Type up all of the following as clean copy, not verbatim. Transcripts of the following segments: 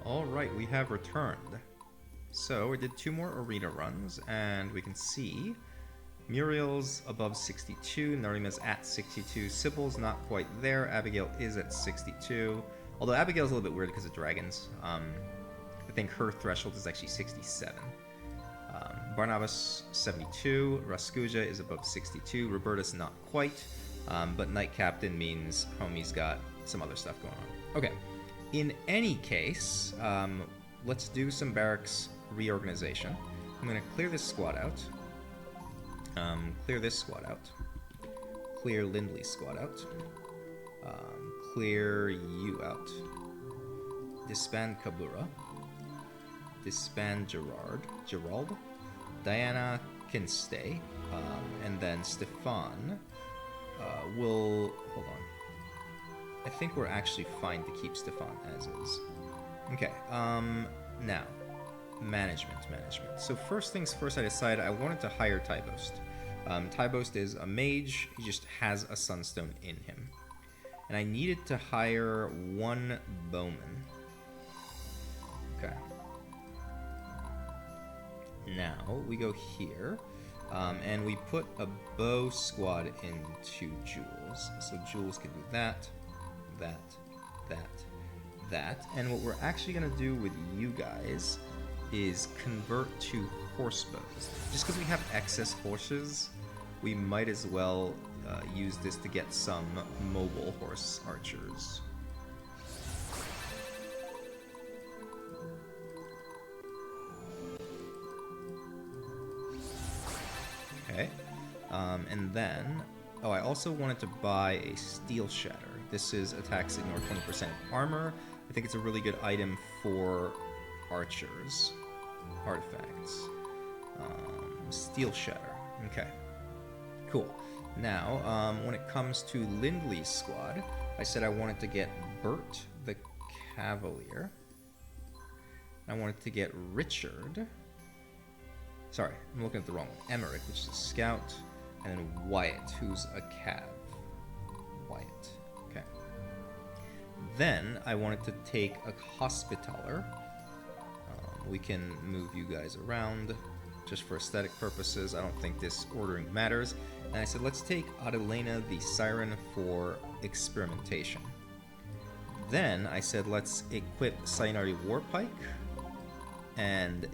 Alright, we have returned. So, we did 2 more arena runs, and we can see Muriel's above 62, Narima's at 62, Sybil's not quite there, Abigail is at 62. Although Abigail's a little bit weird because of dragons. I think her threshold is actually 67. Barnabas 72, Raskuja is above 62, Roberta's not quite, but Knight Captain means homie's got some other stuff going on. Okay, in any case, let's do some barracks reorganization. I'm going to clear this squad out. Clear this squad out. Clear Lindley's squad out. Clear you out. Disband Kabura. Disband Gerald. Diana can stay. And then Stefan will... Hold on. I think we're actually fine to keep Stefan as is. Okay, now. Management. So first things first, I decided I wanted to hire Tybost. Tybost is a mage, he just has a sunstone in him. And I needed to hire 1 bowman. Okay. Now, we go here, and we put a bow squad into Jules. So Jules can do that, that. And what we're actually going to do with you guys is convert to horse bows. Just because we have excess horses, we might as well use this to get some mobile horse archers. Okay, and then, oh, I also wanted to buy a Steel Shatter. This is attacks ignore 20% armor. I think it's a really good item for archers. Artifacts. Steel Shatter. Okay. Cool. Now, when it comes to Lindley's squad, I said I wanted to get Bert the Cavalier. I wanted to get Richard. Sorry, I'm looking at the wrong one. Emmerich, which is a scout. And then Wyatt, who's a cav. Wyatt. Okay. Then, I wanted to take a Hospitaller. We can move you guys around just for aesthetic purposes. I don't think this ordering matters. And I said, let's take Adelena the Siren for experimentation. Then I said, let's equip Sayonari Warpike and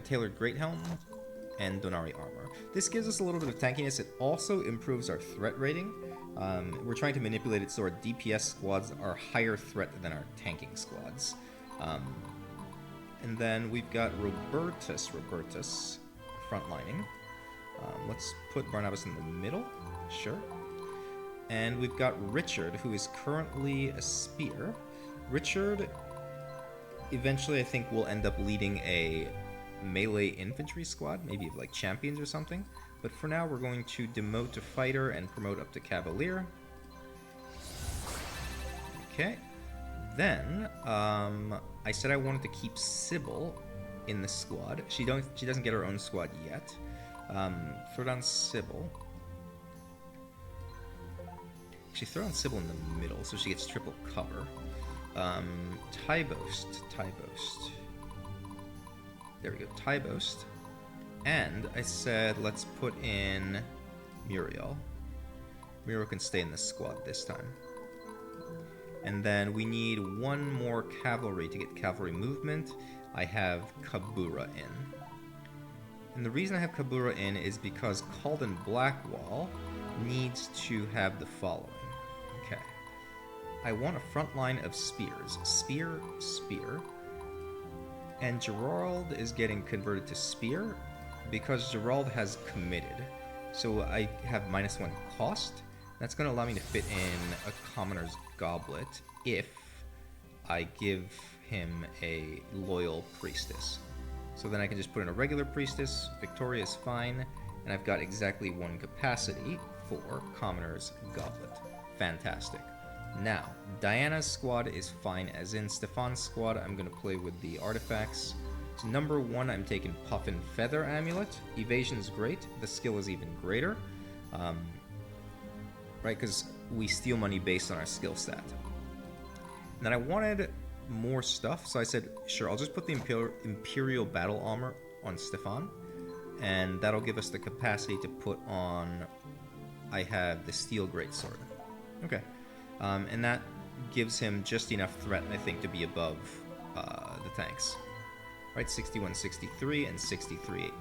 Tailored Greathelm and Donari Armor. This gives us a little bit of tankiness. It also improves our threat rating. We're trying to manipulate it so our DPS squads are higher threat than our tanking squads. And then we've got Robertus frontlining. Let's put Barnabas in the middle, sure. And we've got Richard, who is currently a spear. Richard, eventually I think will end up leading a melee infantry squad, maybe like champions or something. But for now we're going to demote to fighter and promote up to cavalier. Okay. Then, I said I wanted to keep Sybil in the squad. She doesn't get her own squad yet. Throw down Sybil. Actually, throw down Sybil in the middle so she gets triple cover. Tybost. There we go, Tybost. And I said let's put in Muriel. Muriel can stay in the squad this time. And then we need 1 more cavalry to get cavalry movement. I have Kabura in. And the reason I have Kabura in is because Calden Blackwall needs to have the following. Okay. I want a front line of spears. Spear. And Gerald is getting converted to spear because Gerald has committed. So I have -1 cost. That's going to allow me to fit in a commoner's goblet if I give him a loyal priestess. So then I can just put in a regular priestess, Victoria is fine, and I've got exactly 1 capacity for commoner's goblet. Fantastic. Now, Diana's squad is fine as in. Stefan's squad, I'm going to play with the artifacts. So number 1, I'm taking Puffin Feather Amulet. Evasion's great, the skill is even greater. Right, because we steal money based on our skill stat. And then I wanted more stuff. So I said, sure, I'll just put the Imperial Battle Armor on Stefan. And that'll give us the capacity to put on... I have the Steel Greatsword. Okay. And that gives him just enough threat, I think, to be above the tanks. Right, 61-63 and 63-18.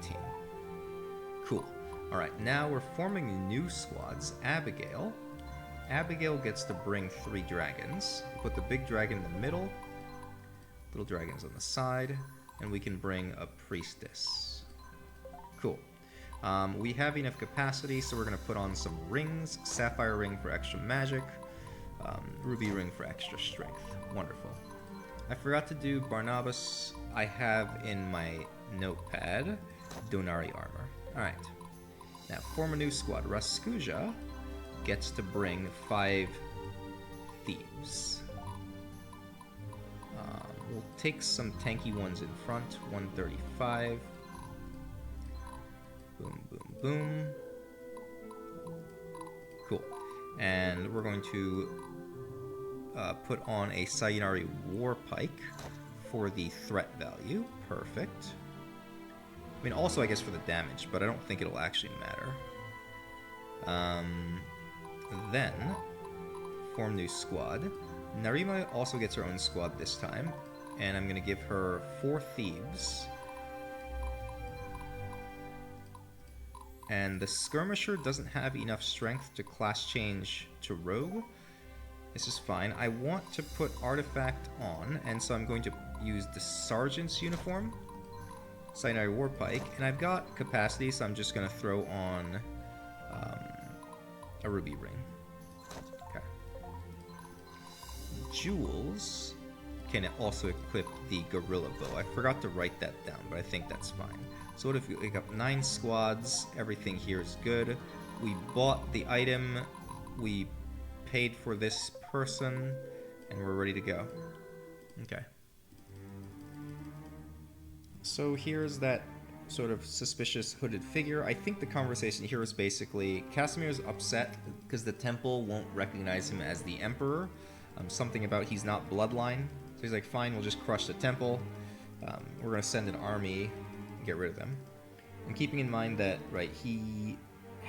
Cool. Alright, now we're forming new squads. Abigail. Abigail gets to bring 3 dragons. We'll put the big dragon in the middle. Little dragons on the side. And we can bring a priestess. Cool. We have enough capacity, so we're going to put on some rings. Sapphire ring for extra magic. Ruby ring for extra strength. Wonderful. I forgot to do Barnabas. I have in my notepad Donari armor. Alright. Now, form a new squad. Raskuja gets to bring 5 thieves. We'll take some tanky ones in front. 135. Boom, boom, boom. Cool. And we're going to put on a Sayonari War Pike for the threat value. Perfect. I mean, also, I guess, for the damage, but I don't think it'll actually matter. Then, form new squad. Narima also gets her own squad this time, and I'm going to give her 4 thieves. And the skirmisher doesn't have enough strength to class change to rogue. This is fine. I want to put artifact on, and so I'm going to use the sergeant's uniform, Sayonari War Pike, and I've got capacity, so I'm just going to throw on a ruby ring. Okay. Jules can also equip the gorilla bow. I forgot to write that down, but I think that's fine. So what if we got 9 squads? Everything here is good. We bought the item. We paid for this person, and we're ready to go. Okay. So here's that sort of suspicious hooded figure. I think the conversation here is basically Casimir's upset because the temple won't recognize him as the emperor. Something about he's not bloodline. So he's like, fine, we'll just crush the temple. We're going to send an army and get rid of them. And keeping in mind that, right, he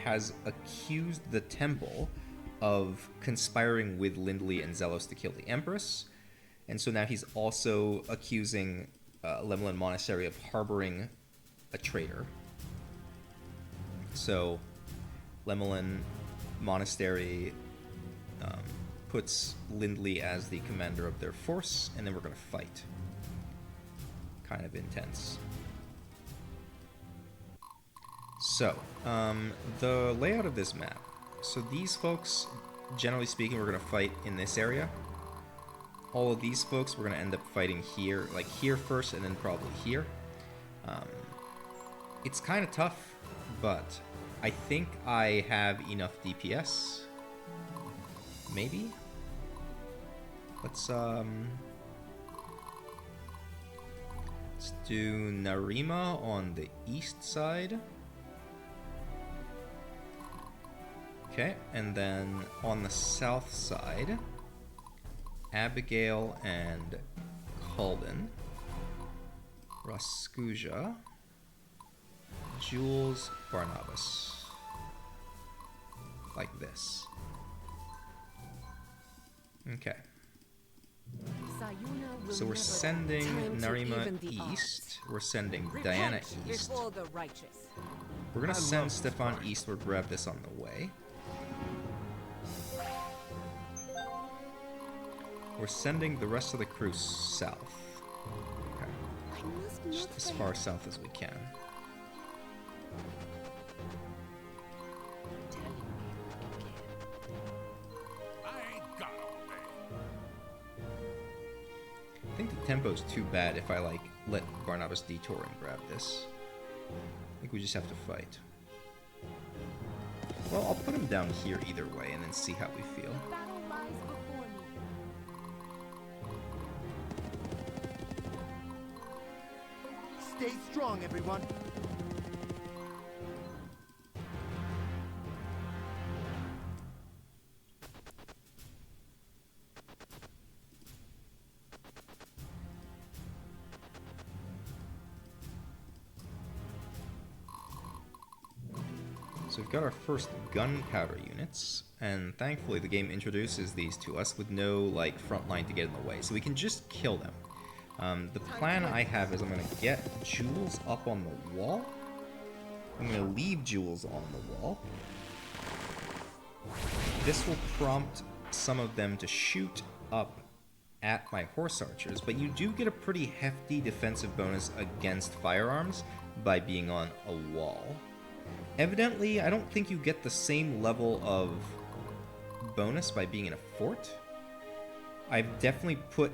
has accused the temple of conspiring with Lindley and Zelos to kill the Empress. And so now he's also accusing Lemelin Monastery of harboring a traitor. So Lemelin Monastery puts Lindley as the commander of their force, and then we're going to fight. Kind of intense. So, the layout of this map. So these folks, generally speaking, we're going to fight in this area. All of these folks, we're going to end up fighting here, like here first, and then probably here. It's kind of tough, but I think I have enough DPS. Maybe? Let's do Narima on the east side. Okay, and then on the south side, Abigail and Kalden, Raskuja, Jules, Barnabas. Like this. Okay. So we're sending Narima east. We're sending Diana east. We're gonna send Stefan east. We'll grab this on the way. We're sending the rest of the crew south. Okay. Just as far south as we can. I think the tempo's too bad if I, like, let Barnabas detour and grab this. I think we just have to fight. Well, I'll put him down here either way and then see how we feel. Stay strong, everyone. So we've got our first gunpowder units, and thankfully the game introduces these to us with no, like, front line to get in the way, so we can just kill them. The plan I have is I'm going to get jewels up on the wall. I'm going to leave jewels on the wall. This will prompt some of them to shoot up at my horse archers, but you do get a pretty hefty defensive bonus against firearms by being on a wall. Evidently, I don't think you get the same level of bonus by being in a fort. I've definitely put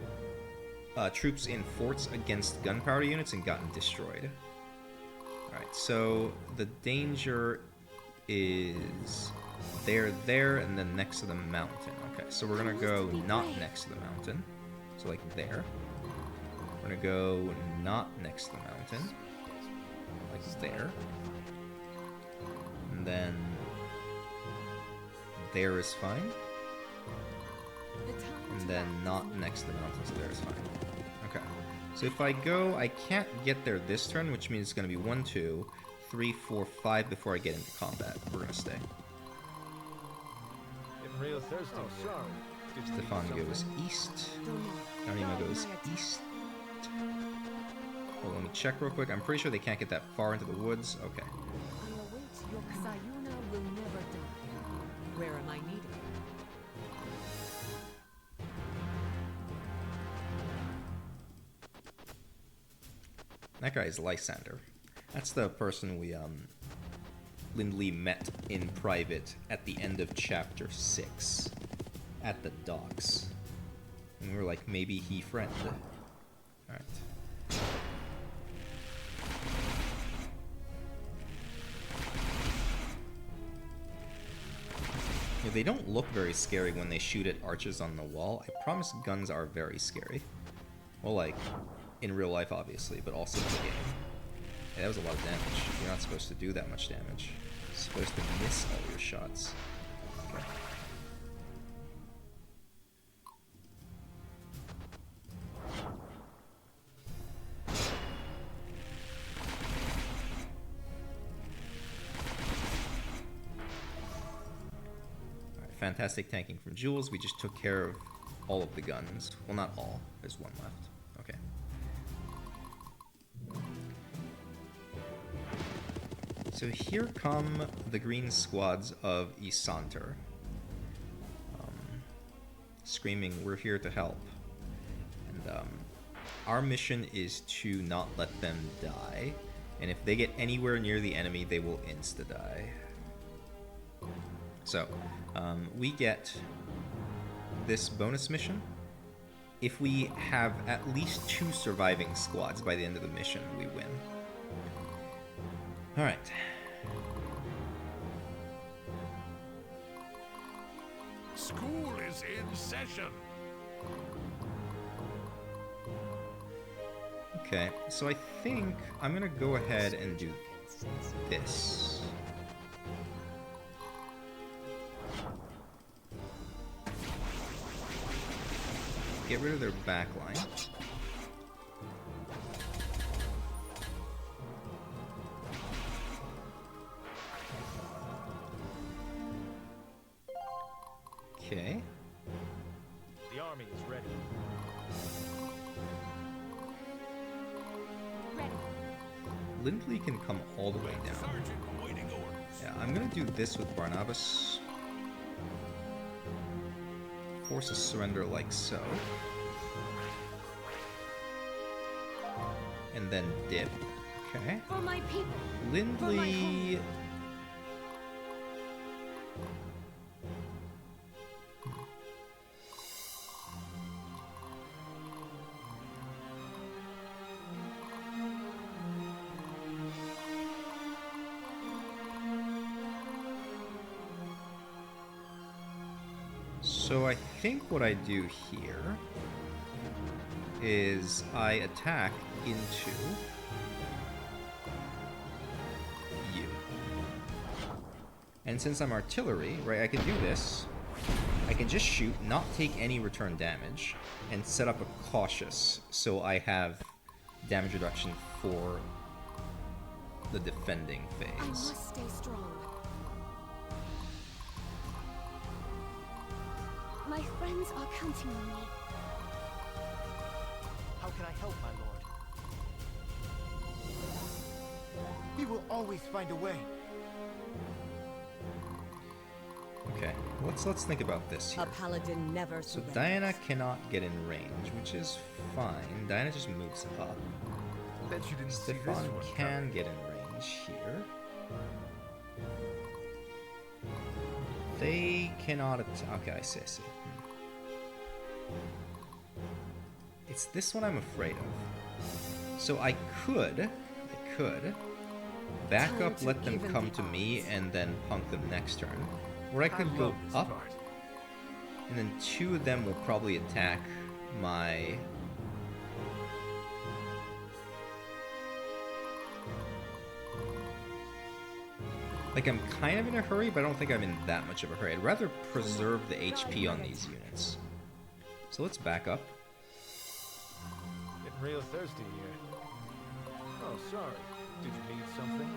troops in forts against gunpowder units and gotten destroyed. Alright, so the danger is there, and then next to the mountain. Okay, so we're gonna go not next to the mountain. So like there. We're gonna go not next to the mountain. Like there. And then there is fine. And then not next to the mountain, so there is fine. Okay. So if I go, I can't get there this turn, which means it's gonna be 1, 2, 3, 4, 5 before I get into combat. We're gonna stay. Real thirsty. Oh, sorry. Stefan goes east. Anima goes east. Well, let me check real quick. I'm pretty sure they can't get that far into the woods. Okay. Sayuna will never die. Where am I needed? That guy is Lysander. That's the person we Lindley met in private at the end of chapter 6 at the docks. And we were like, maybe he friend. Alright. Yeah, they don't look very scary when they shoot at archers on the wall. I promise guns are very scary. Well, like, in real life, obviously, but also in the game. Yeah, that was a lot of damage. You're not supposed to do that much damage. You're supposed to miss all your shots. Okay. Alright, fantastic tanking from Jules. We just took care of all of the guns. Well, not all. There's one left. Okay. So here come the green squads of Isanter, screaming, "We're here to help." And our mission is to not let them die, and if they get anywhere near the enemy, they will insta-die. So, we get this bonus mission. If we have at least 2 surviving squads by the end of the mission, we win. Alright. School is in session. Okay, so I think I'm gonna go ahead and do this. Get rid of their backline. Okay. The army is ready. Lindley can come all the way down. Sergeant awaiting orders. Yeah, I'm gonna do this with Barnabas. Force a surrender like so. And then dip. Okay. For my people. Lindley... So I think what I do here is I attack into you. And since I'm artillery, right, I can do this. I can just shoot, not take any return damage, and set up a cautious, so I have damage reduction for the defending I phase. must stay strong. My friends are counting on me. How can I help, my lord? We will always find a way. Okay, let's think about this here. A paladin never So surrenders. Diana cannot get in range, which is fine. Diana just moves up. Bet you didn't see this Stefan one can coming. get in range here. They cannot okay, I see. It's this one I'm afraid of. So I could back Time up, to let them even come the to me, odds. and then punk them next turn. Or I I could go love this up, part. and then two of them will probably attack my... Like, I'm kind of in a hurry, but I don't think I'm in that much of a hurry. I'd rather preserve the HP on these units. So let's back up. Getting real thirsty here. Oh, sorry. Did you need something?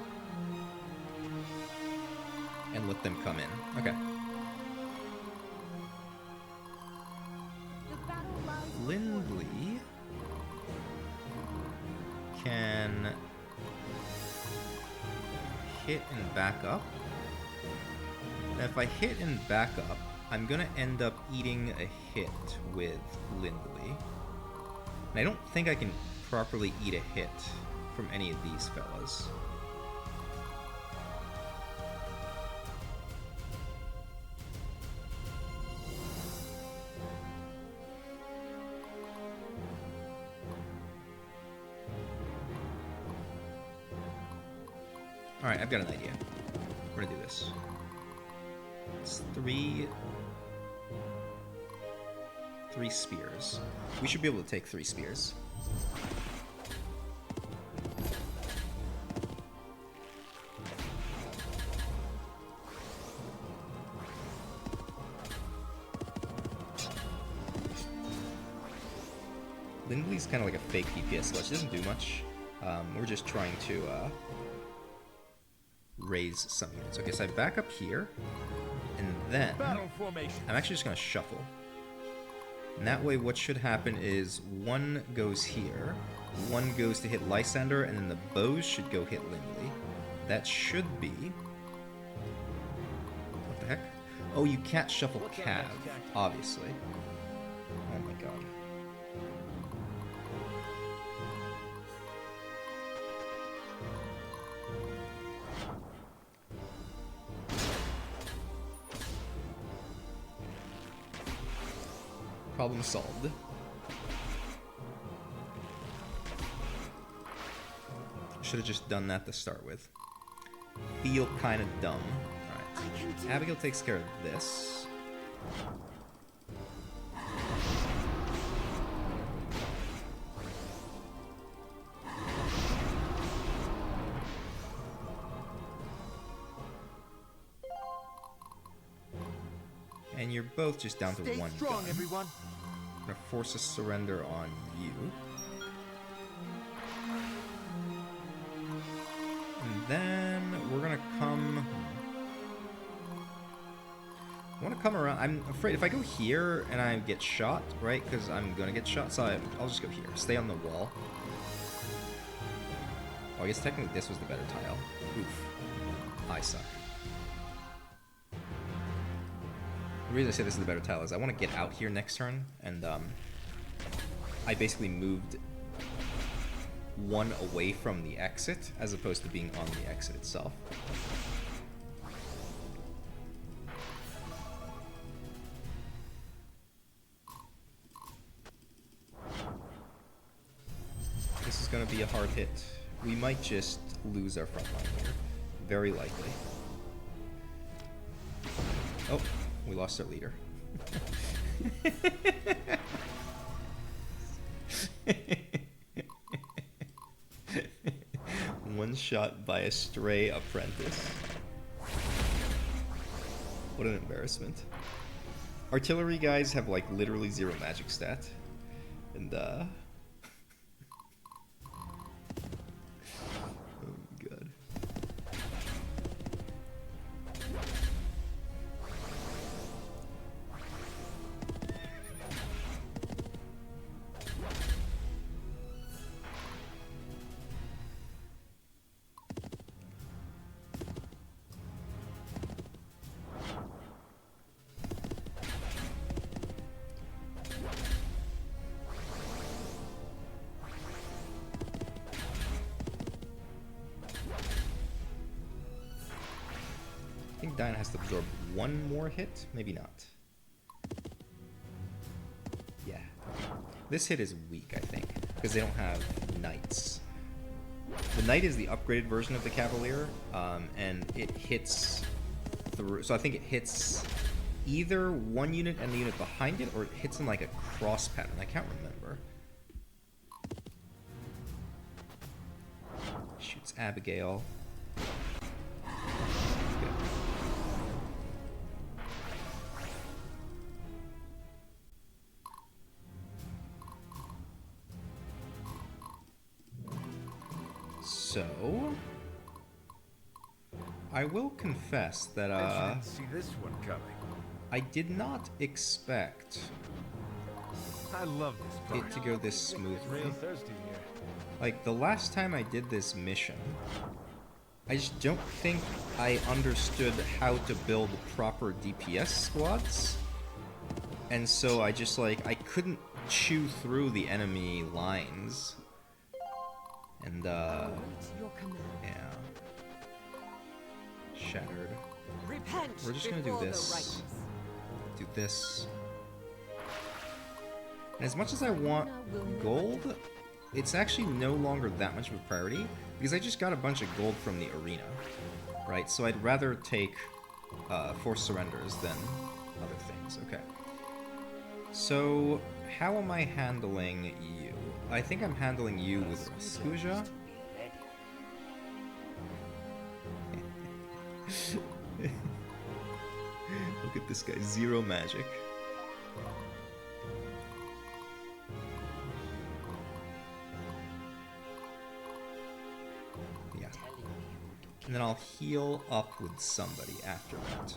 And let them come in. Okay. The battle lies Lindley can hit and back up. Now if I hit and back up, I'm gonna end up eating a hit with Lindley. And I don't think I can properly eat a hit from any of these fellas. Alright, I've got an idea. We're gonna do this. It's three spears. We should be able to take 3 spears. Lindley's kind of like a fake DPS slut. She doesn't do much. We're just trying to raise some units. Okay, so I back up here, and then Battle formation. I'm actually just going to shuffle. And that way what should happen is one goes here, one goes to hit Lysander, and then the bows should go hit Lindley. That should be... What the heck? Oh, you can't shuffle What's that Cav, magic act? obviously. Oh my god. Problem solved. Should have just done that to start with. Feel kind of dumb. Alright. I can do Abigail takes care of this. And you're both just down to Stay one strong, gun. everyone. I'm gonna force a surrender on you. And then we're gonna come... I want to come around. I'm afraid if I go here and I get shot, right? Because I'm gonna get shot, so I'll just go here. Stay on the wall. Oh, I guess technically this was the better tile. Oof. I suck. The reason I say this is the better tile is I want to get out here next turn, and I basically moved one away from the exit as opposed to being on the exit itself. This is going to be a hard hit. We might just lose our front line here. Very likely. Oh, we lost our leader. One shot by a stray apprentice. What an embarrassment. Artillery guys have like literally 0 magic stat. And oh god. Diana has to absorb one more hit? Maybe not. Yeah. This hit is weak, I think, because they don't have knights. The knight is the upgraded version of the cavalier, and it hits through. So I think it hits either one unit and the unit behind it, or it hits in like a cross pattern. I can't remember. Shoots Abigail. Good. So, I will confess that I didn't see this one coming. I did not expect I love this part. it to go this smoothly. Real thirsty here. Like, the last time I did this mission, I just don't think I understood how to build proper DPS squads. And so I just, like, I couldn't chew through the enemy lines. And, Await your command. yeah. Shattered. Repent We're just gonna do before the this. righteous. Do this. And as much as I want gold, it's actually no longer that much of a priority, because I just got a bunch of gold from the arena, right? So I'd rather take forced surrenders than other things. Okay. So, how am I handling you? I think I'm handling you with Raskuja. Look at this guy, 0 magic. Yeah. And then I'll heal up with somebody after that.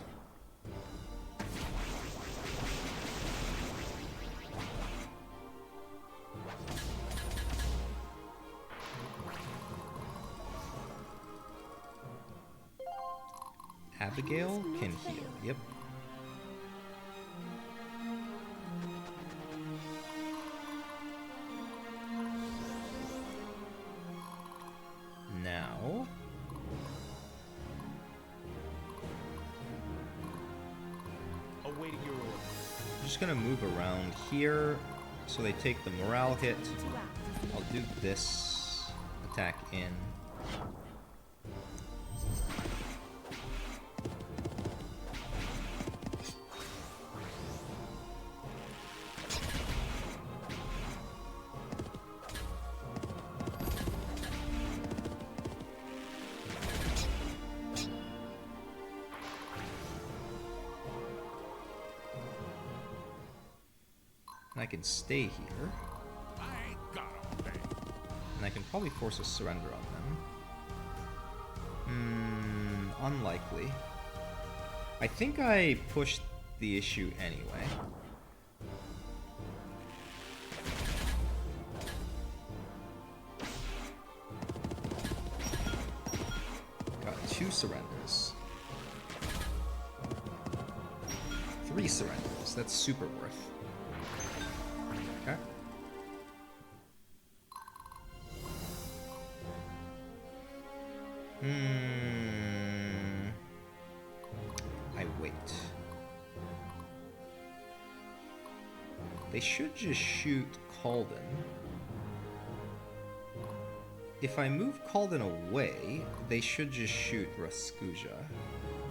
Abigail can heal, yep. Now... Awaiting your order. I'm just gonna move around here so they take the morale hit. I'll do this attack in. And I can stay here. I ain't got 'em, man. And I can probably force a surrender on them. Unlikely. I think I pushed the issue anyway. Got 2 surrenders. 3 surrenders. That's super worth. Okay. I wait. They should just shoot Calden. If I move Calden away, they should just shoot Raskuja,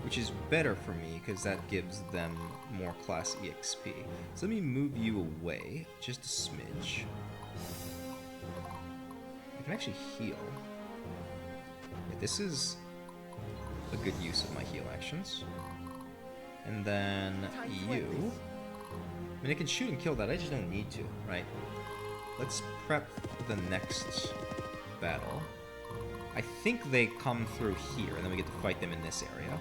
which is better for me because that gives them more class EXP. So let me move you away just a smidge. I can actually heal. Yeah, this is a good use of my heal actions. And then you. I mean, I can shoot and kill that, I just don't need to, right? Let's prep the next battle. I think they come through here, and then we get to fight them in this area.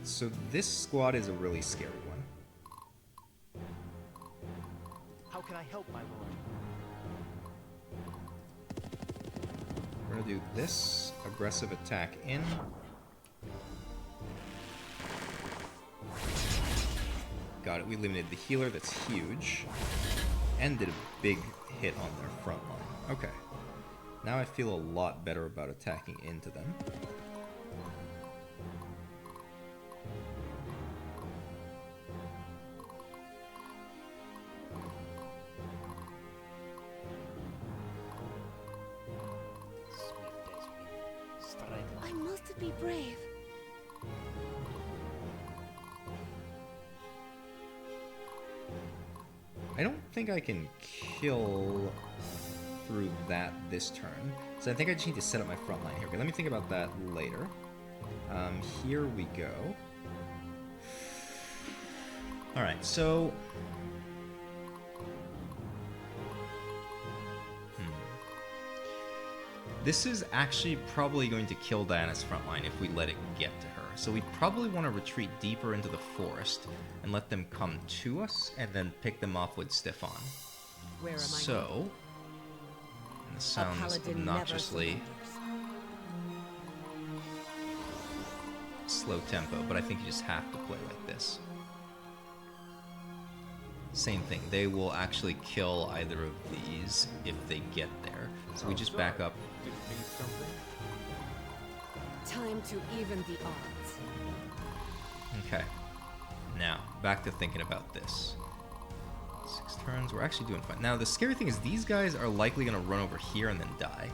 So this squad is a really scary one. How can I help, my lord? We're gonna do this aggressive attack in. Got it. We eliminated the healer. That's huge. And did a big hit on their front line. Okay. Now I feel a lot better about attacking into them. I must be brave. I don't think I can kill through that this turn. So I think I just need to set up my front line here. Okay, let me think about that later. Here we go. Alright, so... This is actually probably going to kill Diana's front line if we let it get to her. So we probably want to retreat deeper into the forest and let them come to us and then pick them off with Stefan. Where am I? So, and this sounds paladin obnoxiously slow tempo, but I think you just have to play like this. Same thing, they will actually kill either of these if they get there. So we just back up. Did you need something? Time to even the odds. Okay. Now, back to thinking about this. 6 turns, we're actually doing fine. Now, the scary thing is these guys are likely going to run over here and then die.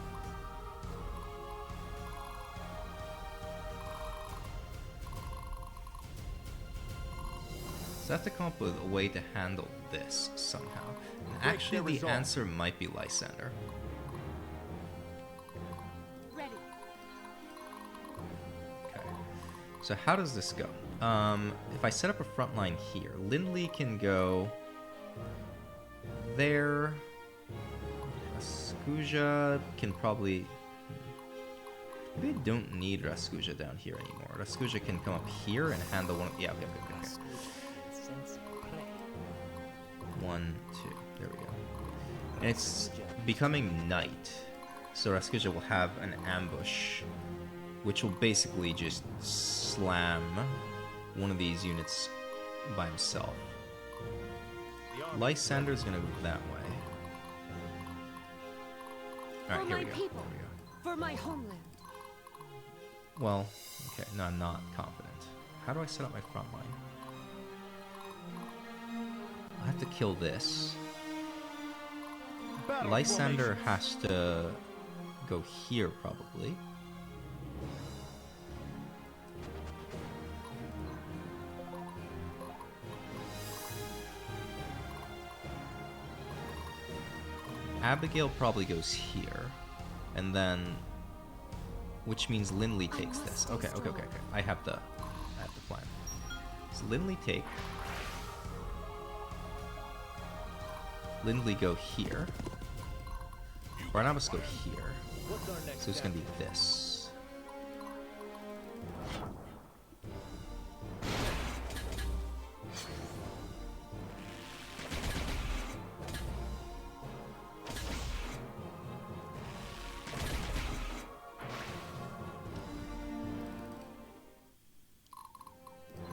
So I have to come up with a way to handle this somehow. And actually, the resolve. answer might be Lysander. Ready. Okay. So how does this go? If I set up a front line here, Lindley can go there. Raskuja can probably... Maybe I don't need Raskuja down here anymore. Raskuja can come up here and handle one of... Yeah, okay. 1, 2. There we go. And it's becoming night. So Raskuja will have an ambush, which will basically just slam one of these units by himself. Lysander's gonna move that way. Alright, here we go. Here we go. For my homeland. Well, okay, no, I'm not confident. How do I set up my front line? I have to kill this. Battle Lysander formations. has to go here, probably. Abigail probably goes here, and then, which means Lindley takes this. Okay. I have the plan. So Lindley take. Lindley go here. Barnabas go here. What's our next So it's gonna be step? this.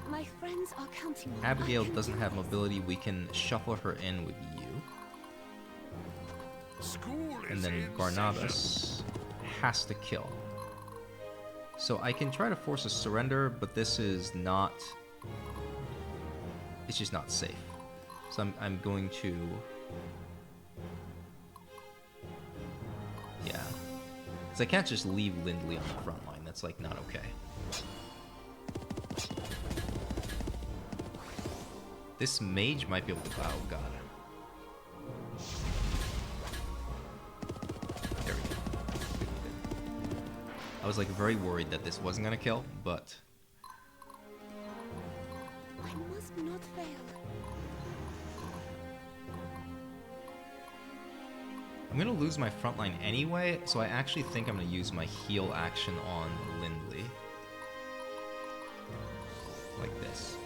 My friends are counting on me. Abigail I can doesn't do have this. mobility. We can shuffle her in with you. School is And then in Barnabas has to kill. So I can try to force a surrender, but this is not... It's just not safe. So I'm going to... Yeah. Because I can't just leave Lindley on the front line. That's, like, not okay. This mage might be able to... Oh, God. There we go. I was, like, very worried that this wasn't gonna kill, but... I must not fail. I'm gonna lose my front line anyway, so I actually think I'm gonna use my heal action on Lindley. like this.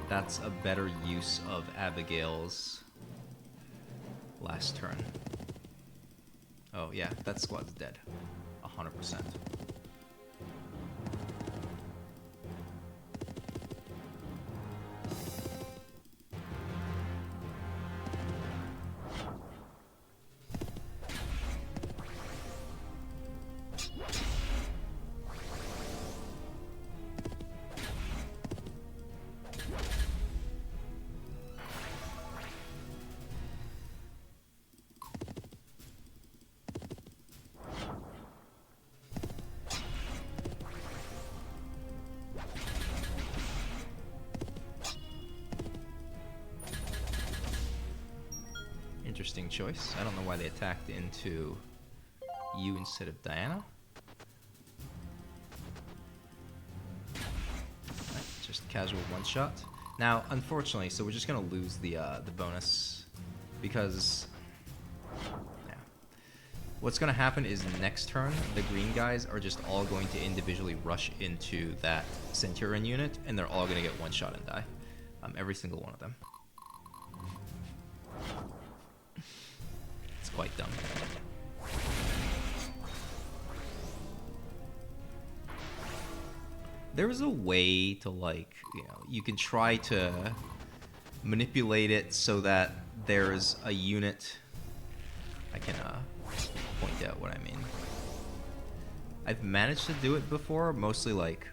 That's a better use of Abigail's last turn. Oh yeah, that squad's dead. 100%. Interesting choice. I don't know why they attacked into you instead of Diana. Right, just casual one-shot. Now, unfortunately, so we're just gonna lose the bonus because yeah. What's gonna happen is next turn the green guys are just all going to individually rush into that Centurion unit, and they're all gonna get one shot and die. Every single one of them. Quite dumb. There is a way to, like, you know, you can try to manipulate it so that there's a unit. I can point out what I mean. I've managed to do it before, mostly like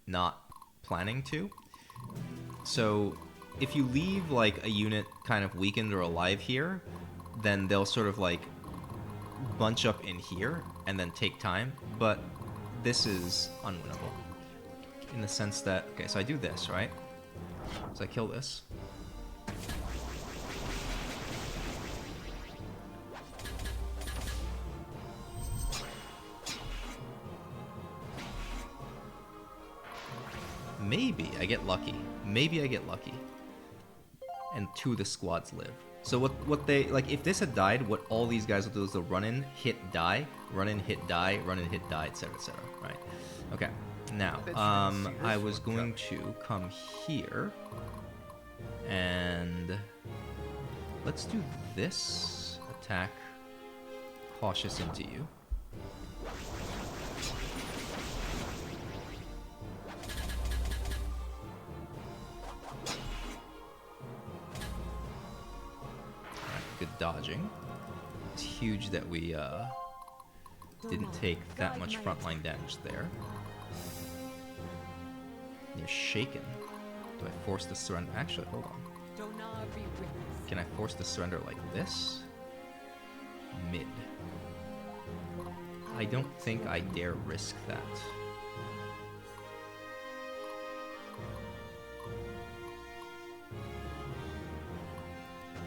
not planning to. So if you leave like a unit kind of weakened or alive here, then they'll sort of like bunch up in here and then take time, but this is unwinnable in the sense that, okay, so I do this, right? So I kill this. Maybe I get lucky. Maybe I get lucky. And two of the squads live. So what they, like, if this had died, what all these guys will do is they'll run in, hit, die, run in, hit, die, run in, hit, die, etc., etc., right? Okay, now, I was going to come here, and let's do this. Attack cautious into you. Good dodging. It's huge that we didn't take that much frontline damage there. You're shaken. Do I force the surrender? Actually, hold on. Can I force the surrender like this? Mid. I don't think I dare risk that.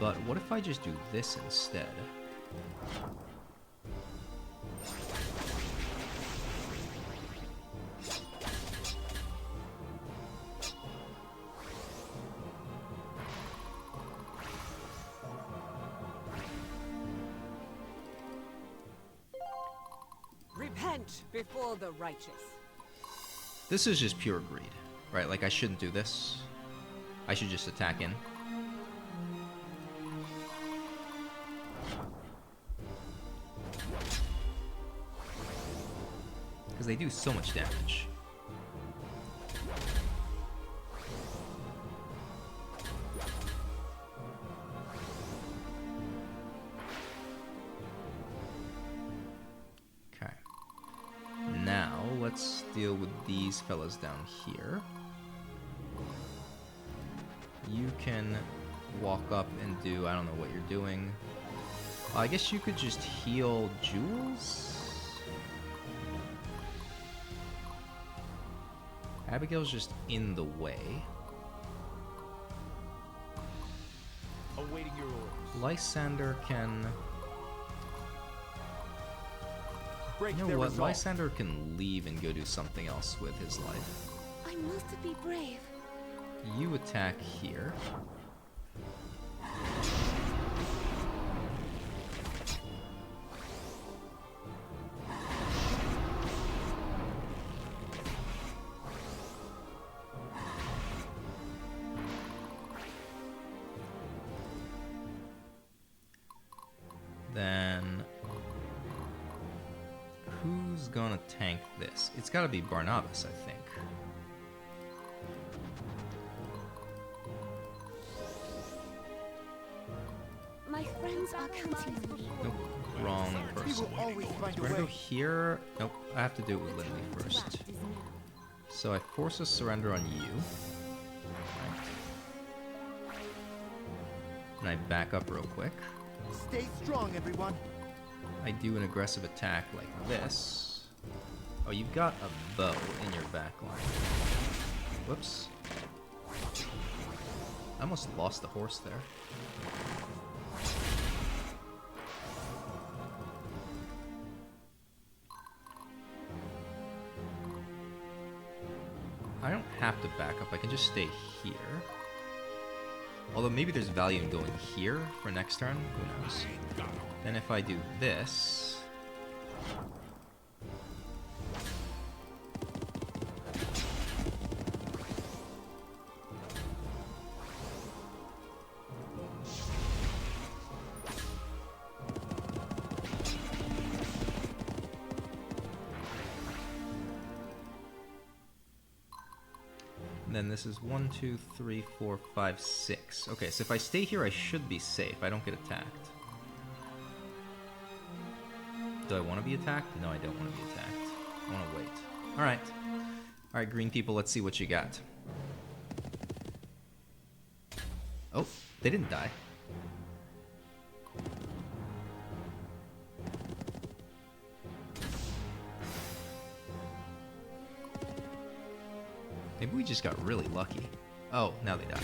But what if I just do this instead? Repent before the righteous. This is just pure greed, right? Like, I shouldn't do this. I should just attack in. Because they do so much damage. Okay. Now, let's deal with these fellas down here. You can walk up and do, I don't know what you're doing. I guess you could just heal Jules? Abigail's just in the way. Awaiting your orders. Lysander can... Break You know their what? resolve. Lysander can leave and go do something else with his life. I must be brave. You attack here. gonna tank this? It's gotta be Barnabas, I think. My friends are counting on me. Nope, wrong person. Always find We're gonna go here. Nope, I have to do it with Lindley first. Trap is now. So I force a surrender on you. Right. And I back up real quick. Stay strong, everyone. I do an aggressive attack like this. Oh, you've got a bow in your back line. Whoops. I almost lost the horse there. I don't have to back up, I can just stay here. Although maybe there's value in going here for next turn, who knows. Then if I do this... Then this is 1, 2, 3, 4, 5, 6. Okay, so if I stay here, I should be safe. I don't get attacked. Do I want to be attacked? No, I don't want to be attacked. I want to wait. Alright. Alright, green people, let's see what you got. Oh, they didn't die. Maybe we just got really lucky. Oh, now they died.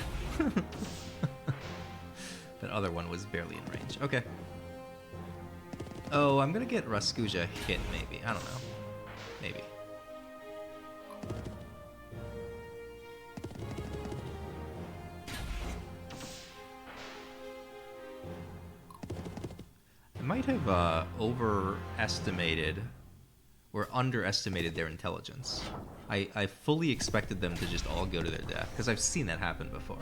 That other one was barely in range. Okay. Oh, I'm gonna get Raskuja hit, maybe. I don't know. Maybe. I might have overestimated or underestimated their intelligence. I fully expected them to just all go to their death, because I've seen that happen before.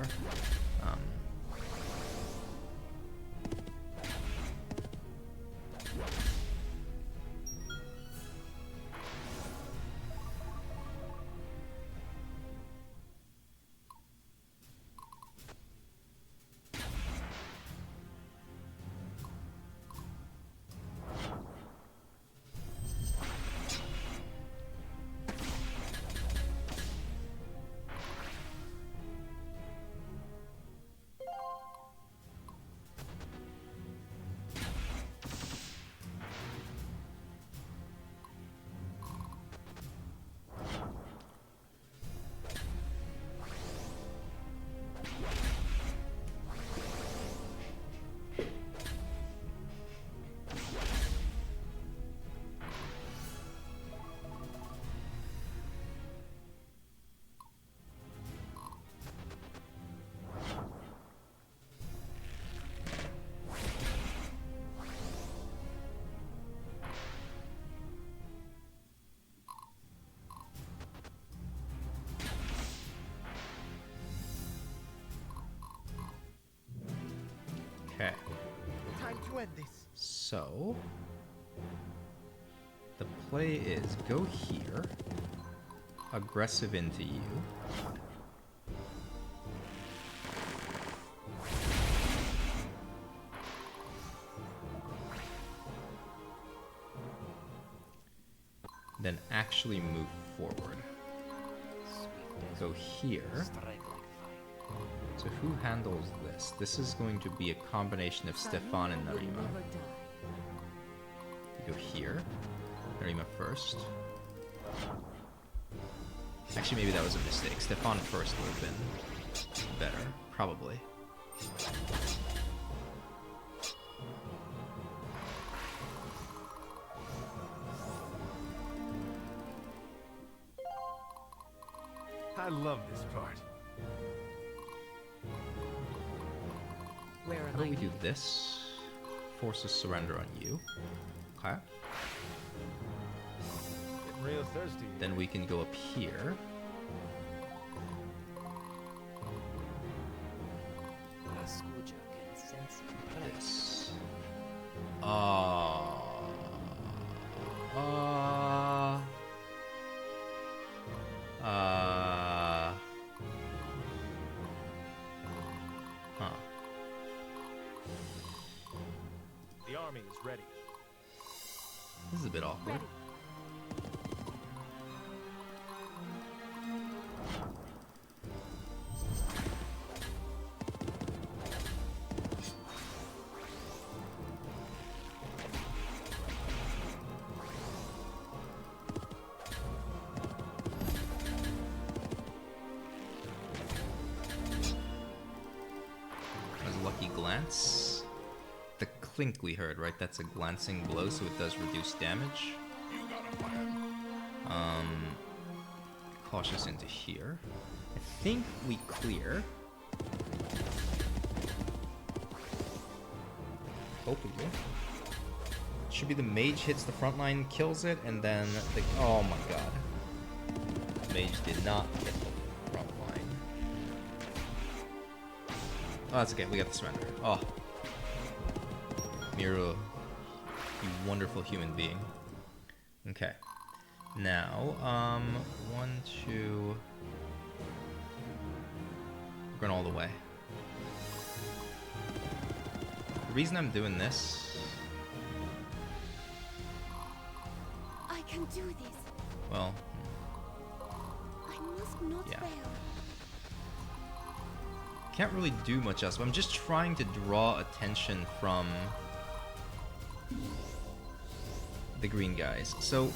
Okay. Time to end this. So, the play is go here, aggressive into you. Then actually move forward. Go here. So who handles this? This is going to be a combination of Stefan and Narima. Never die. You go here. Narima first. Actually, maybe that was a mistake. Stefan first would have been better. Probably. I love this part. Where am How do I we do needed? this? Force a surrender on you. Okay. Getting real thirsty. Then we can go up here. Raskuja can sense it. This. is ready. This is a bit awkward. Ready. As a lucky glance. The clink we heard, right? That's a glancing blow, so it does reduce damage. You got a plan? Cautious into here. I think we clear. Hopefully. Should be the mage hits the front line, kills it, and then the... Oh my god. Mage did not hit the front line. Oh, that's okay. We got the surrender. Oh. Miro, you wonderful human being. Okay. Now, 1, 2... We're going all the way. The reason I'm doing this... I can do this. Well, I must not Yeah. fail. can't really do much else. But I'm just trying to draw attention from the green guys. So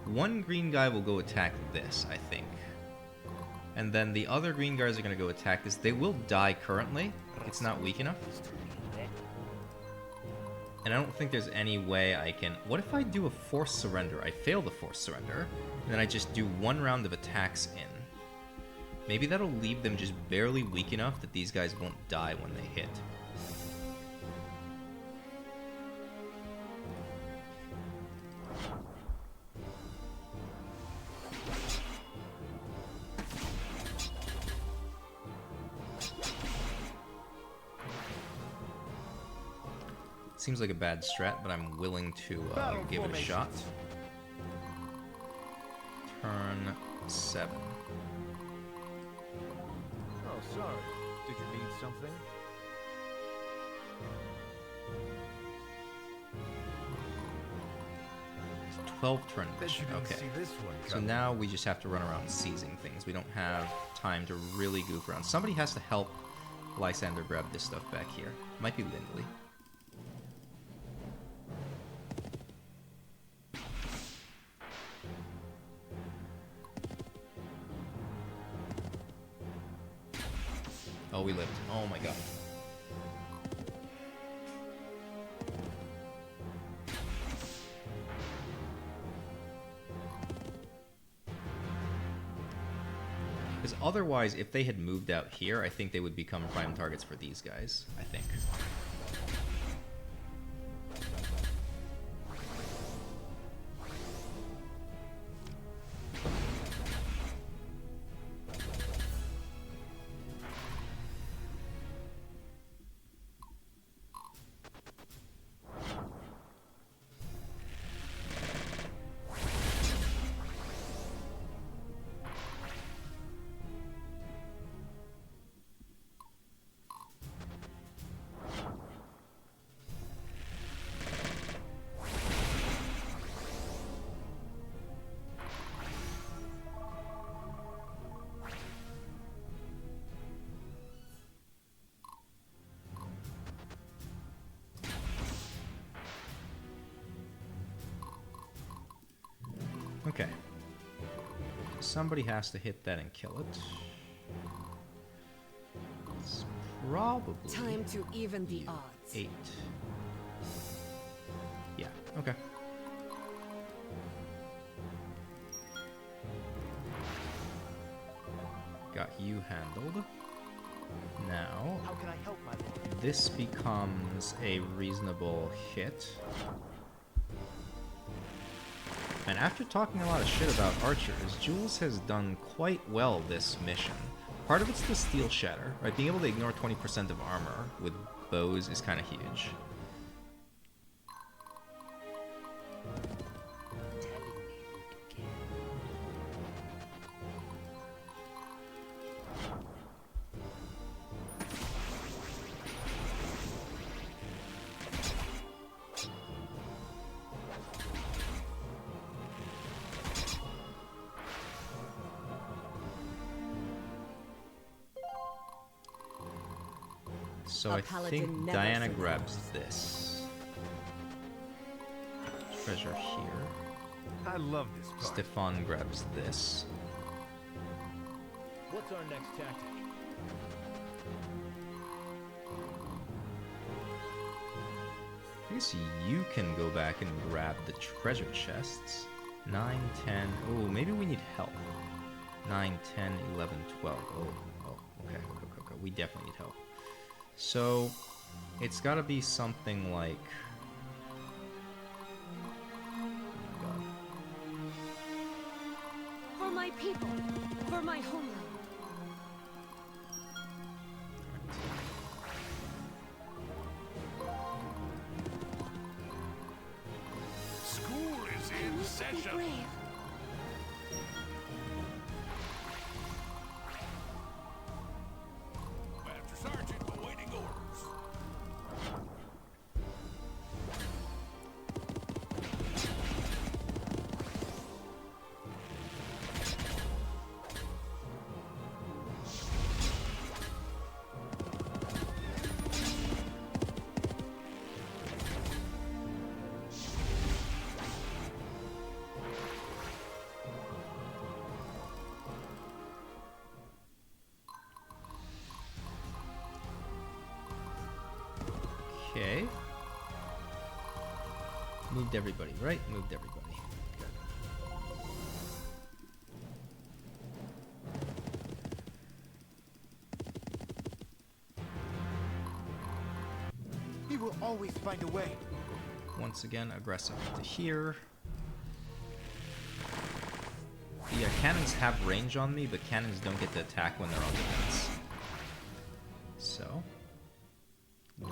one green guy will go attack this, I think. And then the other green guys are going to go attack this. They will die currently. It's not weak enough. And I don't think there's any way I can... What if I do a forced surrender? I fail the forced surrender, and then I just do one round of attacks in. Maybe that'll leave them just barely weak enough that these guys won't die when they hit. Seems like a bad strat, but I'm willing to give it a shot. Turn 7. Oh, sorry. Did you need something? It's 12 turn Bet mission. you didn't Okay. see this one So coming. now we just have to run around seizing things. We don't have time to really goof around. Somebody has to help Lysander grab this stuff back here. Might be Lindley. Oh, we lived. Oh my god. Because otherwise, if they had moved out here, I think they would become prime targets for these guys, I think. Okay. Somebody has to hit that and kill it. It's probably... Time to even the you. odds. 8. Yeah, okay. Got you handled. Now, How can I help, my lord? this becomes a reasonable hit. And after talking a lot of shit about archers, Jules has done quite well this mission. Part of it's the Steel Shatter, right? Being able to ignore 20% of armor with bows is kind of huge. Telling me who to kill. So A I paladin think never Diana forgets. grabs this. Treasure here. I love this part. Stefan grabs this. What's our next tactic? I guess you can go back and grab the treasure chests. 9, 10. Oh, maybe we need help. 9, 10, 11, 12. Oh, okay. We definitely need help. So, it's gotta be something like... Oh my god. For my people, for my homeland. School is I in must be session. brave. Master Sergeant awaiting orders. Okay. Moved everybody, right? Moved everybody. Good. He will always find a way. Once again, aggressive to here. The cannons have range on me, but cannons don't get to attack when they're on defense. So,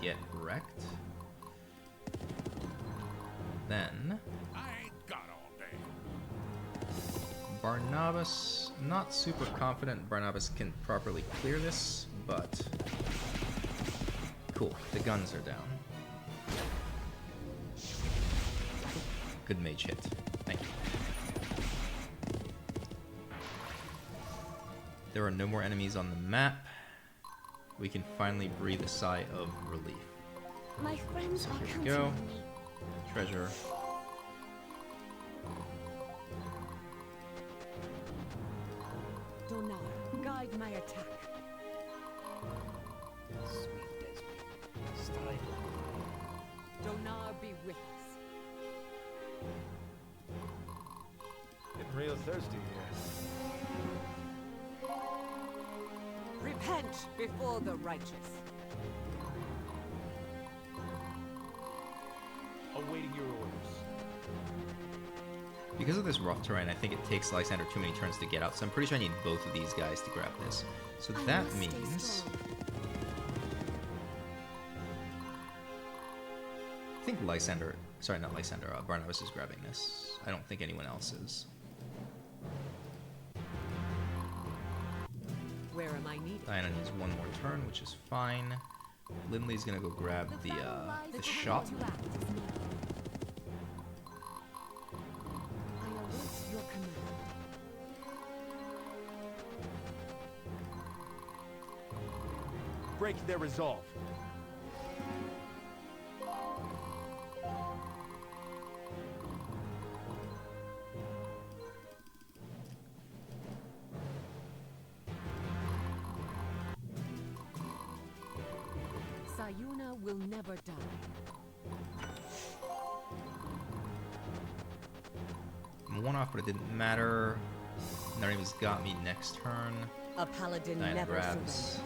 get wrecked. Then, I ain't got all day. Barnabas, not super confident Barnabas can properly clear this, but cool, the guns are down. Good mage hit. Thank you. There are no more enemies on the map. We can finally breathe a sigh of relief. My friends So are here we counting go. on me. Treasure. Donar, guide my attack. Sweet Desmond, strive. Donar be with us. Getting real thirsty here. Repent before the righteous. Awaiting your orders. Because of this rough terrain, I think it takes Lysander too many turns to get out, so I'm pretty sure I need both of these guys to grab this. So I that must stay means... strong. I think Lysander... Sorry, not Lysander. Barnabas is grabbing this. I don't think anyone else is. Where am I needed? Diana needs one more turn, which is fine. Lindley's gonna go grab the battle lies the ahead shop. to act is now. I await your command. Break their resolve. Sayuna will never die. I'm one off, but it didn't matter. Narima's got me next turn. A paladin Diana never grabs. surrenders.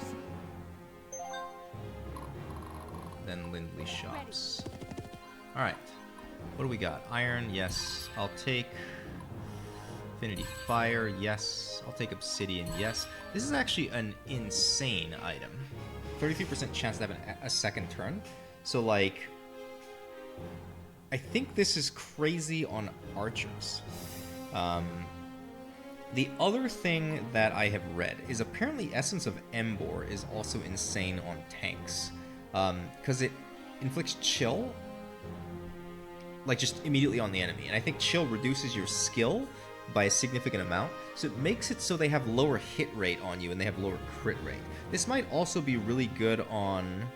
Then Lindley shops. Alright. What do we got? Iron, yes. I'll take Affinity Fire, yes. I'll take Obsidian, yes. This is actually an insane item. 33% chance to have a second turn. So, like, I think this is crazy on archers. The other thing that I have read is apparently Essence of Embor is also insane on tanks. Because it inflicts chill, like just immediately on the enemy. And I think chill reduces your skill by a significant amount. So it makes it so they have lower hit rate on you and they have lower crit rate. This might also be really good on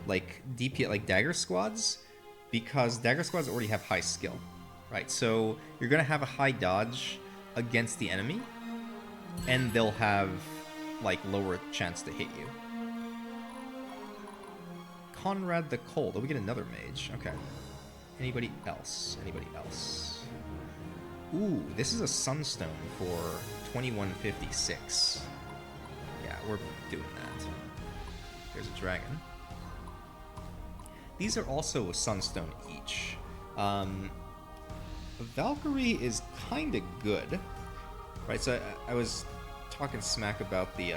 like DP, like dagger squads, because dagger squads already have high skill, right? So you're gonna have a high dodge against the enemy, and they'll have like lower chance to hit you. Conrad the Cold. Oh, we get another mage. Okay. Anybody else? Anybody else? Ooh, this is a Sunstone for 2156. Yeah, we're doing that. There's a dragon. These are also a Sunstone each. Valkyrie is kind of good, right? So I was talking smack about the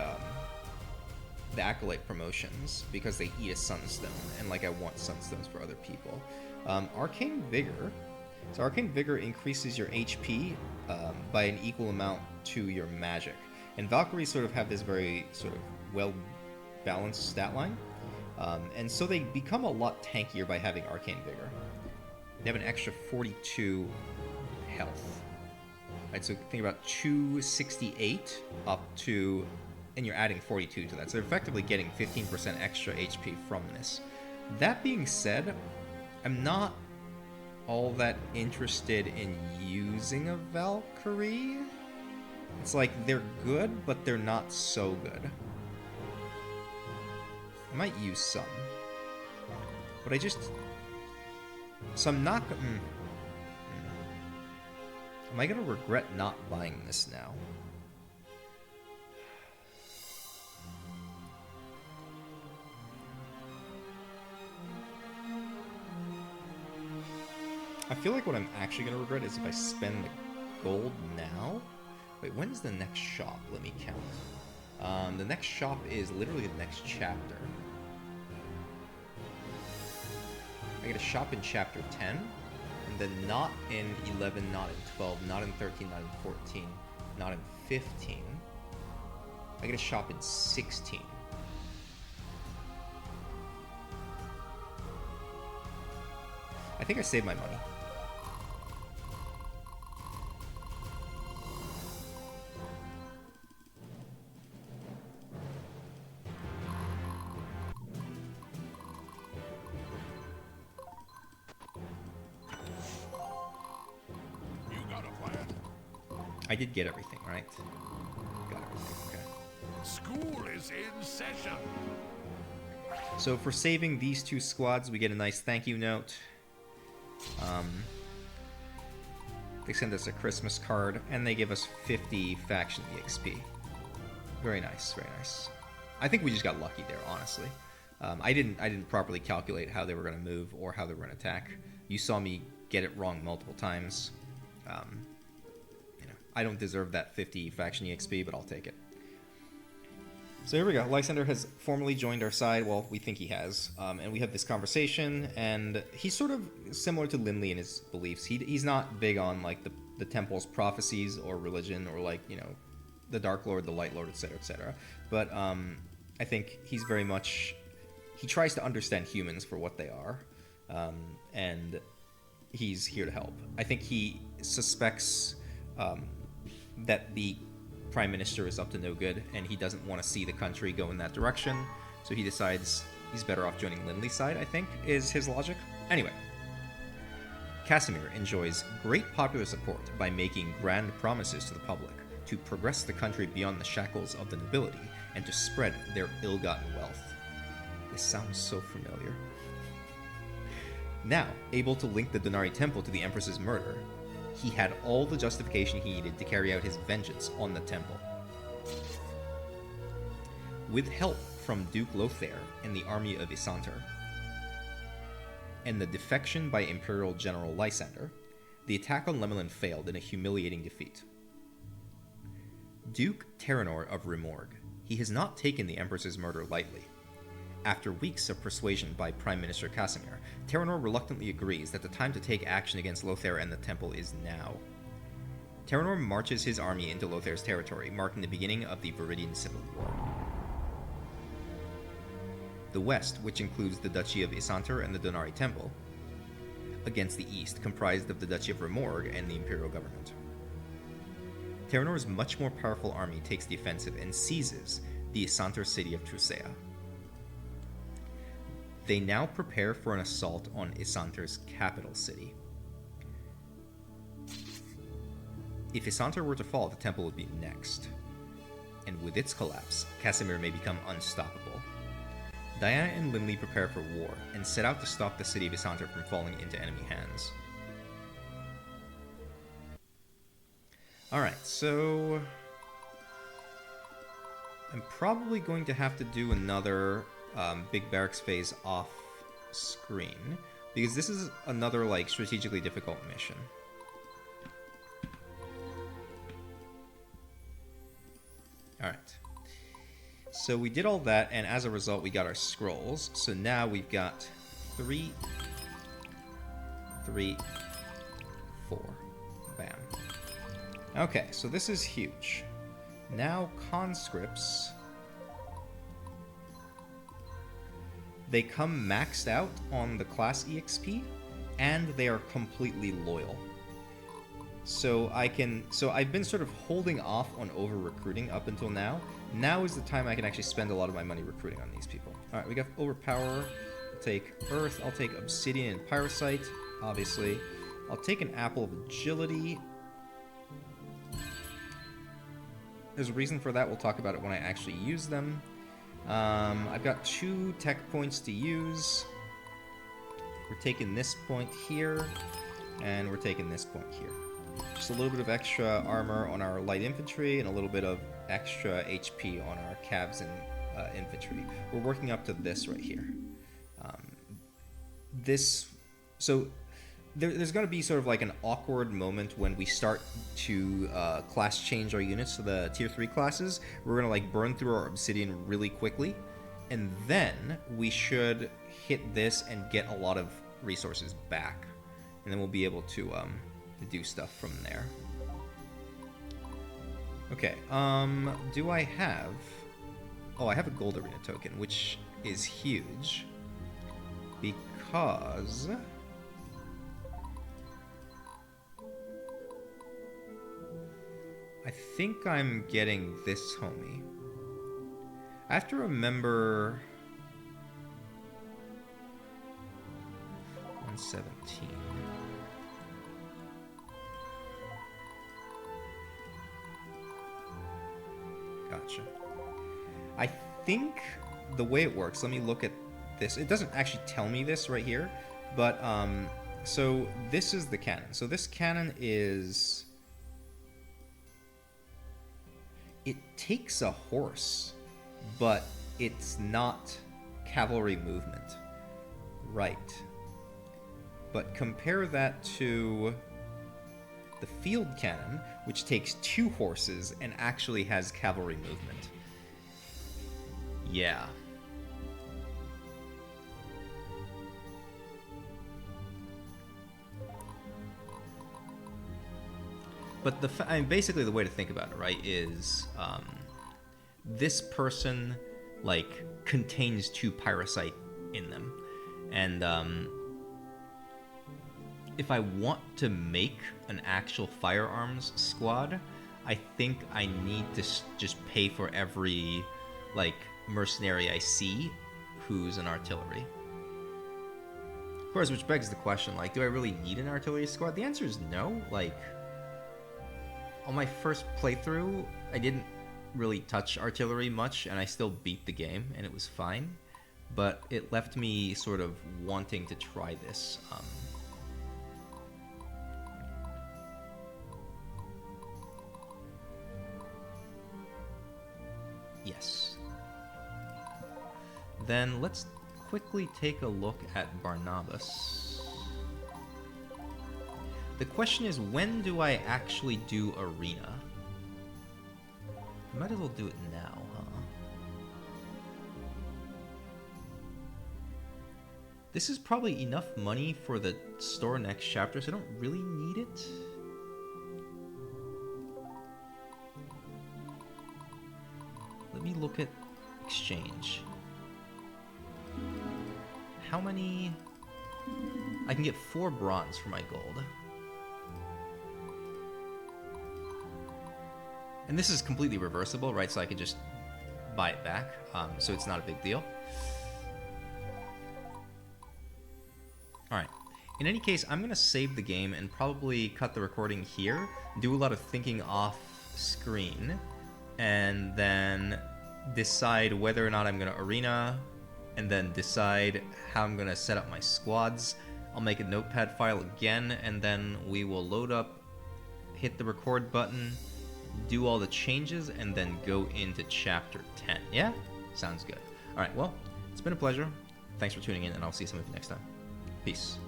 Acolyte promotions because they eat a Sunstone, and like I want Sunstones for other people. Arcane Vigor. So Arcane Vigor increases your HP by an equal amount to your magic. And Valkyries sort of have this very sort of well-balanced stat line. And so they become a lot tankier by having Arcane Vigor. They have an extra 42 health. Right, so think about 268 up to... and you're adding 42 to that. So they're effectively getting 15% extra HP from this. That being said, I'm not all that interested in using a Valkyrie. It's like they're good, but they're not so good. I might use some. But I just... So I'm not... Am I going to regret not buying this now? I feel like what I'm actually going to regret is if I spend the gold now. Wait, when's the next shop? Let me count. The next shop is literally the next chapter. I get a shop in chapter 10, and then not in 11, not in 12, not in 13, not in 14, not in 15. I get a shop in 16. I think I saved my money. You got a plan? I did get everything, right? Got everything, okay. School is in session. So for saving these two squads, we get a nice thank you note. They send us a Christmas card, and they give us 50 faction EXP. Very nice, very nice. I think we just got lucky there, honestly. I didn't properly calculate how they were going to move or how they were going to attack. You saw me get it wrong multiple times. You know, I don't deserve that 50 faction EXP, but I'll take it. So here we go. Lysander has formally joined our side. Well, we think he has. And we have this conversation, and he's sort of similar to Lindley in his beliefs. He's not big on, like, the temple's prophecies or religion or, like, you know, the Dark Lord, the Light Lord, etc., etc. But I think he's very much... He tries to understand humans for what they are, and he's here to help. I think he suspects that the Prime Minister is up to no good, and he doesn't want to see the country go in that direction, so he decides he's better off joining Lindley's side, I think, is his logic. Anyway, Casimir enjoys great popular support by making grand promises to the public to progress the country beyond the shackles of the nobility and to spread their ill-gotten wealth. This sounds so familiar. Now, able to link the Denari Temple to the Empress's murder, he had all the justification he needed to carry out his vengeance on the temple. With help from Duke Lothair and the army of Isanter, and the defection by Imperial General Lysander, the attack on Lemelin failed in a humiliating defeat. Duke Terranor of Rimorg, he has not taken the Empress's murder lightly. After weeks of persuasion by Prime Minister Casimir, Terranor reluctantly agrees that the time to take action against Lothair and the temple is now. Terranor marches his army into Lothair's territory, marking the beginning of the Viridian Civil War. The west, which includes the Duchy of Isanter and the Denari Temple, against the east, comprised of the Duchy of Rimorg and the Imperial government. Terranor's much more powerful army takes the offensive and seizes the Isanter city of Trusea. They now prepare for an assault on Isantar's capital city. If Isantar were to fall, the temple would be next. And with its collapse, Casimir may become unstoppable. Diana and Linley prepare for war, and set out to stop the city of Isantar from falling into enemy hands. Alright, so... I'm probably going to have to do another big barracks phase off screen, because this is another, like, strategically difficult mission. Alright. So we did all that, and as a result, we got our scrolls. So now we've got 3, 4. Bam. Okay, so this is huge. Now conscripts, they come maxed out on the class EXP, and they are completely loyal. So I've been sort of holding off on over-recruiting up until now. Now is the time I can actually spend a lot of my money recruiting on these people. Alright, we got Overpower. I'll take Earth. I'll take Obsidian and Pyrosite, obviously. I'll take an Apple of Agility. There's a reason for that. We'll talk about it when I actually use them. I've got 2 tech points to use. We're taking this point here, and we're taking this point here. Just a little bit of extra armor on our light infantry, and a little bit of extra HP on our cabs and infantry. We're working up to this right here. There's going to be sort of like an awkward moment when we start to class change our units to the tier 3 classes. We're going to like burn through our obsidian really quickly, and then we should hit this and get a lot of resources back, and then we'll be able to do stuff from there. Okay, do I have... Oh, I have a gold arena token, which is huge, because... I think I'm getting this homie. I have to remember... 117. Gotcha. I think the way it works, let me look at this. It doesn't actually tell me this right here, but so this is the cannon. So this cannon is... It takes a horse, but it's not cavalry movement. Right. But compare that to the field cannon, which takes 2 horses and actually has cavalry movement. Yeah. But I mean, basically the way to think about it, right, is this person, like, contains 2 pyrosite in them. And if I want to make an actual firearms squad, I think I need to just pay for every, like, mercenary I see who's an artillery. Of course, which begs the question, like, do I really need an artillery squad? The answer is no. Like, on my first playthrough, I didn't really touch artillery much, and I still beat the game, and it was fine. But it left me sort of wanting to try this. Yes. Then let's quickly take a look at Barnabas. The question is, when do I actually do Arena? I might as well do it now, huh? This is probably enough money for the store next chapter, so I don't really need it. Let me look at exchange. How many... I can get 4 bronze for my gold. And this is completely reversible, right? So I could just buy it back, so it's not a big deal. Alright. In any case, I'm going to save the game and probably cut the recording here, do a lot of thinking off screen, and then decide whether or not I'm going to arena, and then decide how I'm going to set up my squads. I'll make a notepad file again, and then we will load up, hit the record button, do all the changes, and then go into chapter 10. Yeah? Sounds good. Alright, well, it's been a pleasure. Thanks for tuning in, and I'll see some of you next time. Peace.